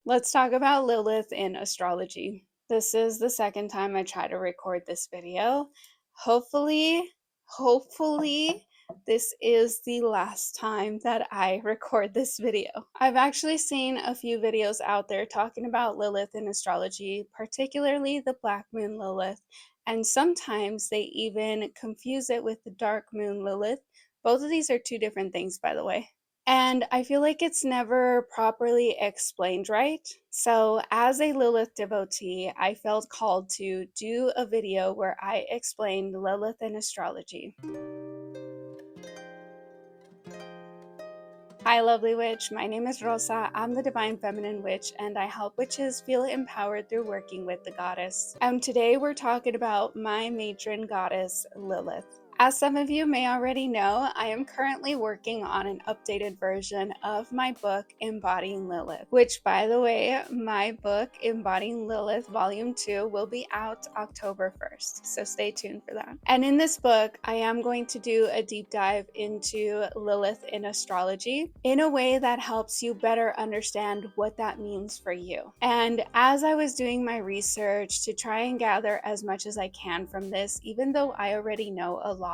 Let's talk about Lilith in astrology. This is the second time I try to record this video. Hopefully, this is the last time that I record this video. I've actually seen a few videos out there talking about Lilith in astrology, particularly the Black Moon Lilith, and sometimes they even confuse it with the Dark Moon Lilith. Both of these are two different things, by the way. And I feel like it's never properly explained right. So, as a Lilith devotee, I felt called to do a video where I explained Lilith and astrology. Hi, lovely witch. My name is Rosa. I'm the Divine Feminine Witch, and I help witches feel empowered through working with the goddess. And today we're talking about my matron goddess, Lilith. As some of you may already know, I am currently working on an updated version of my book, Embodying Lilith, which, by the way, my book, Embodying Lilith Volume 2, will be out October 1st, so stay tuned for that. And in this book, I am going to do a deep dive into Lilith in astrology in a way that helps you better understand what that means for you. And as I was doing my research to try and gather as much as I can from this, even though I already know a lot,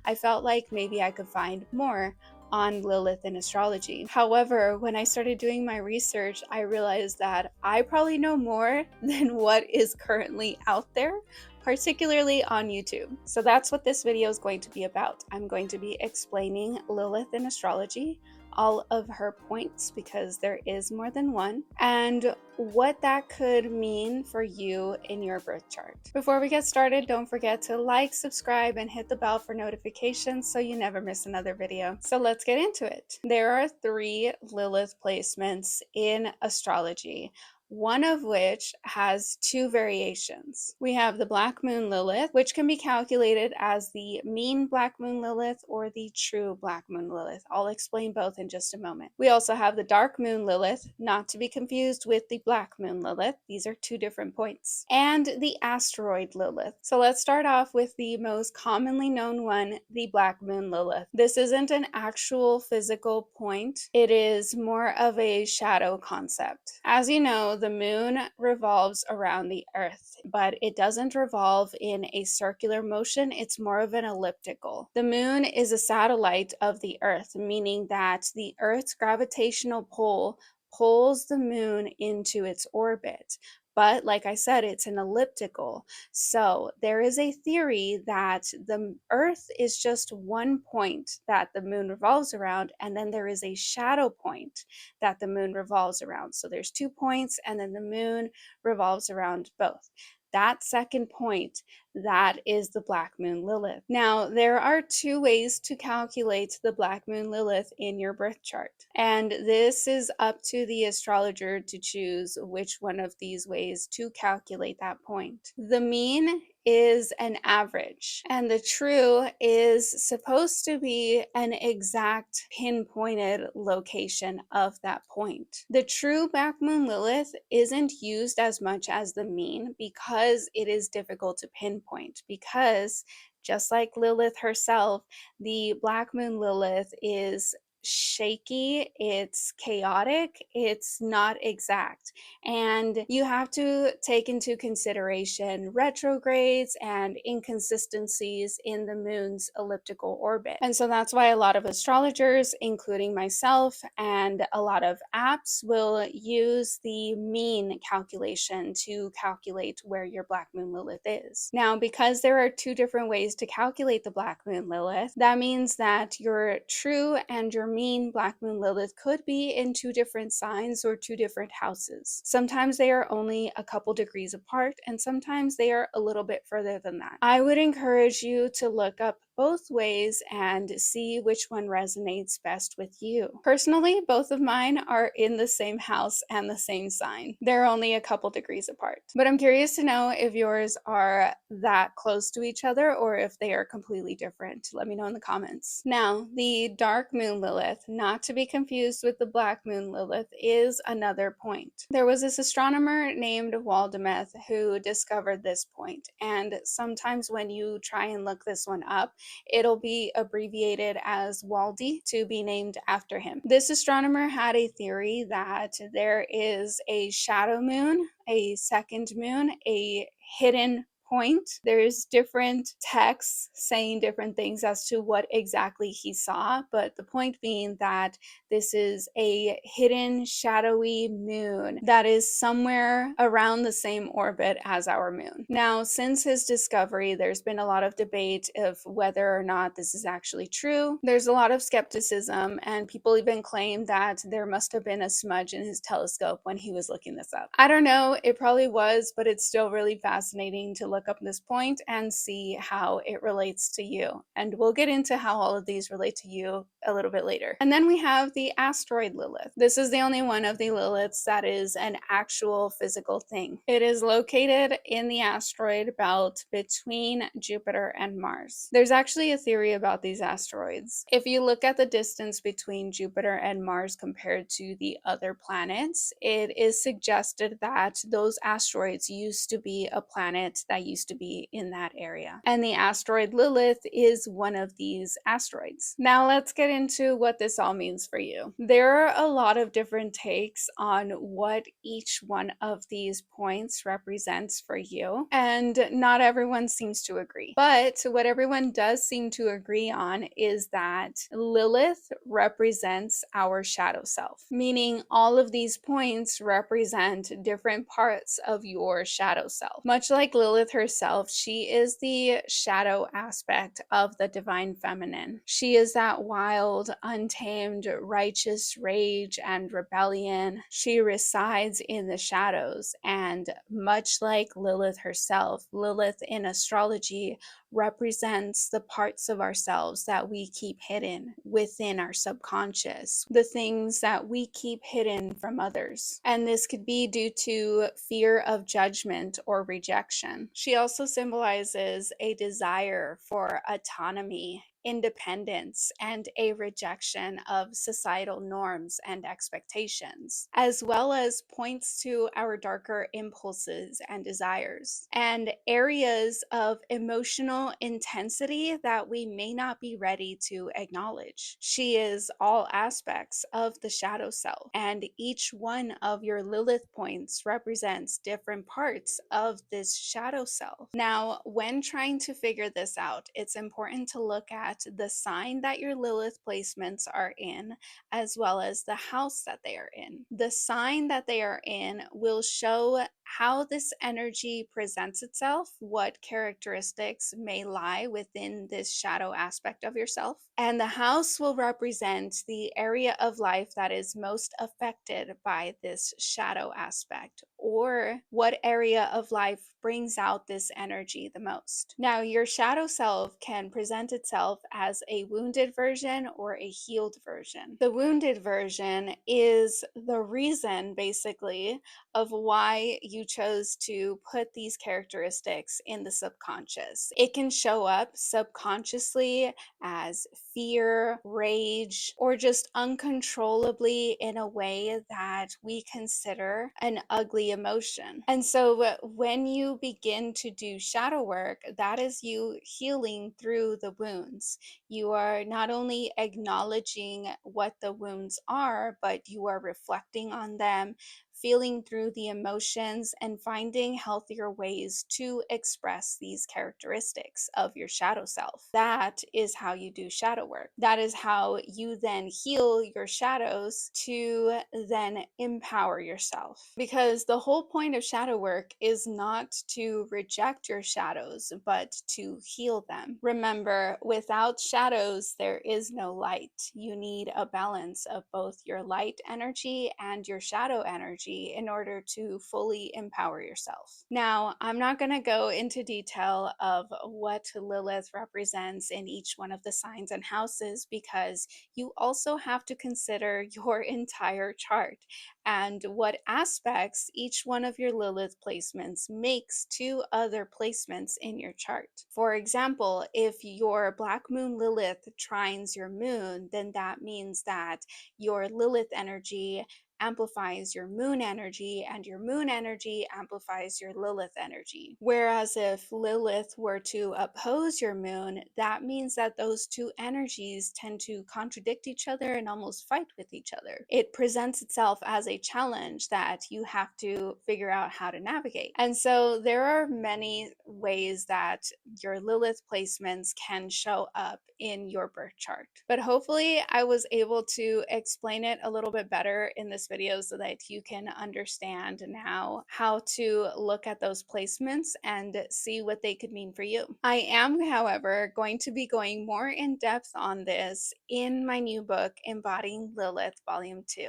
I felt like maybe I could find more on Lilith and astrology. However, when I started doing my research, I realized that I probably know more than what is currently out there, particularly on YouTube. So that's what this video is going to be about. I'm going to be explaining Lilith and astrology, all of her points, because there is more than one, and what that could mean for you in your birth chart. Before we get started, don't forget to like, subscribe, and hit the bell for notifications so you never miss another video. So let's get into it. There are 3 Lilith placements in astrology, one of which has 2 variations. We have the Black Moon Lilith, which can be calculated as the mean Black Moon Lilith or the true Black Moon Lilith. I'll explain both in just a moment. We also have the Dark Moon Lilith, not to be confused with the Black Moon Lilith. These are 2 different points. And the Asteroid Lilith. So let's start off with the most commonly known one, the Black Moon Lilith. This isn't an actual physical point. It is more of a shadow concept. As you know, the moon revolves around the earth, but it doesn't revolve in a circular motion. It's more of an elliptical. The moon is a satellite of the earth, meaning that the earth's gravitational pull pulls the moon into its orbit. But like I said, it's an elliptical. So there is a theory that the earth is just one point that the moon revolves around, and then there is a shadow point that the moon revolves around. So there's 2 points, and then the moon revolves around both. That second point, that is the Black Moon Lilith. Now, there are 2 ways to calculate the Black Moon Lilith in your birth chart, and this is up to the astrologer to choose which one of these ways to calculate that point. The mean is an average, and the true is supposed to be an exact pinpointed location of that point. The true Black Moon Lilith isn't used as much as the mean because it is difficult to pinpoint, because just like Lilith herself, the Black Moon Lilith is shaky, it's chaotic, it's not exact, and you have to take into consideration retrogrades and inconsistencies in the moon's elliptical orbit. And so that's why a lot of astrologers, including myself, and a lot of apps will use the mean calculation to calculate where your Black Moon Lilith is. Now, because there are 2 different ways to calculate the Black Moon Lilith, that means that your true and your mean Black Moon Lilith could be in 2 different signs or 2 different houses. Sometimes they are only a couple degrees apart, and sometimes they are a little bit further than that. I would encourage you to look up both ways and see which one resonates best with you. Personally, both of mine are in the same house and the same sign. They're only a couple degrees apart. But I'm curious to know if yours are that close to each other or if they are completely different. Let me know in the comments. Now, the Dark Moon Lilith, not to be confused with the Black Moon Lilith, is another point. There was this astronomer named Waldemeth who discovered this point, and sometimes when you try and look this one up, it'll be abbreviated as Waldy to be named after him. This astronomer had a theory that there is a shadow moon, a second moon, a hidden point. There's different texts saying different things as to what exactly he saw, but the point being that this is a hidden, shadowy moon that is somewhere around the same orbit as our moon. Now, since his discovery, there's been a lot of debate of whether or not this is actually true. There's a lot of skepticism, and people even claim that there must have been a smudge in his telescope when he was looking this up. I don't know, it probably was, but it's still really fascinating to look up this point and see how it relates to you. And we'll get into how all of these relate to you a little bit later. And then we have the Asteroid Lilith. This is the only one of the Liliths that is an actual physical thing. It is located in the asteroid belt between Jupiter and Mars. There's actually a theory about these asteroids. If you look at the distance between Jupiter and Mars compared to the other planets, it is suggested that those asteroids used to be a planet that used to be in that area. And the asteroid Lilith is one of these asteroids. Now let's get into what this all means for you. There are a lot of different takes on what each one of these points represents for you, and not everyone seems to agree. But what everyone does seem to agree on is that Lilith represents our shadow self, meaning all of these points represent different parts of your shadow self. Much like Lilith herself, she is the shadow aspect of the divine feminine. She is that wild, untamed, righteous rage and rebellion. She resides in the shadows, and much like Lilith herself, Lilith in astrology represents the parts of ourselves that we keep hidden within our subconscious, the things that we keep hidden from others. And this could be due to fear of judgment or rejection. She also symbolizes a desire for autonomy, independence, and a rejection of societal norms and expectations, as well as points to our darker impulses and desires, and areas of emotional intensity that we may not be ready to acknowledge. She is all aspects of the shadow self, and each one of your Lilith points represents different parts of this shadow self. Now, when trying to figure this out, it's important to look at the sign that your Lilith placements are in, as well as the house that they are in. The sign that they are in will show how this energy presents itself, what characteristics may lie within this shadow aspect of yourself. And the house will represent the area of life that is most affected by this shadow aspect, or what area of life brings out this energy the most. Now, your shadow self can present itself as a wounded version or a healed version. The wounded version is the reason, basically, of why you chose to put these characteristics in the subconscious. It can show up subconsciously as fear, rage, or just uncontrollably in a way that we consider an ugly emotion. And so when you begin to do shadow work, that is you healing through the wounds. You are not only acknowledging what the wounds are, but you are reflecting on them, feeling through the emotions, and finding healthier ways to express these characteristics of your shadow self. That is how you do shadow work. That is how you then heal your shadows to then empower yourself. Because the whole point of shadow work is not to reject your shadows, but to heal them. Remember, without shadows, there is no light. You need a balance of both your light energy and your shadow energy in order to fully empower yourself. Now, I'm not going to go into detail of what Lilith represents in each one of the signs and houses, because you also have to consider your entire chart and what aspects each one of your Lilith placements makes to other placements in your chart. For example, if your Black Moon Lilith trines your moon, then that means that your Lilith energy amplifies your moon energy, and your moon energy amplifies your Lilith energy. Whereas if Lilith were to oppose your moon, that means that those two energies tend to contradict each other and almost fight with each other. It presents itself as a challenge that you have to figure out how to navigate. And so there are many ways that your Lilith placements can show up in your birth chart. But hopefully I was able to explain it a little bit better in this video so that you can understand now how to look at those placements and see what they could mean for you. I am, however, going to be going more in depth on this in my new book, Embodying Lilith, Volume 2.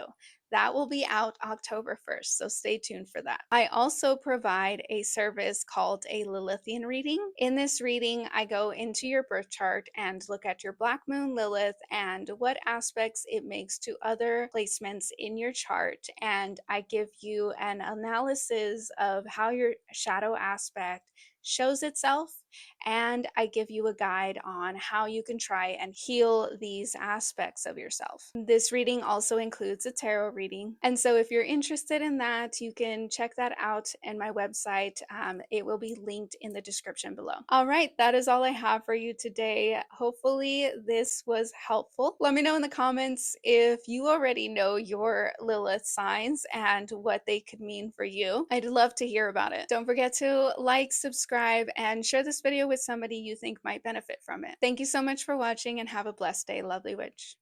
That will be out October 1st, so stay tuned for that. I also provide a service called a Lilithian reading. In this reading, I go into your birth chart and look at your Black Moon Lilith and what aspects it makes to other placements in your chart. And I give you an analysis of how your shadow aspect shows itself, and I give you a guide on how you can try and heal these aspects of yourself. This reading also includes a tarot reading, and so if you're interested in that, you can check that out in my website. It will be linked in the description below. All right, that is all I have for you today. Hopefully this was helpful. Let me know in the comments if you already know your Lilith signs and what they could mean for you. I'd love to hear about it. Don't forget to like, subscribe, and share this video with somebody you think might benefit from it. Thank you so much for watching, and have a blessed day, lovely witch.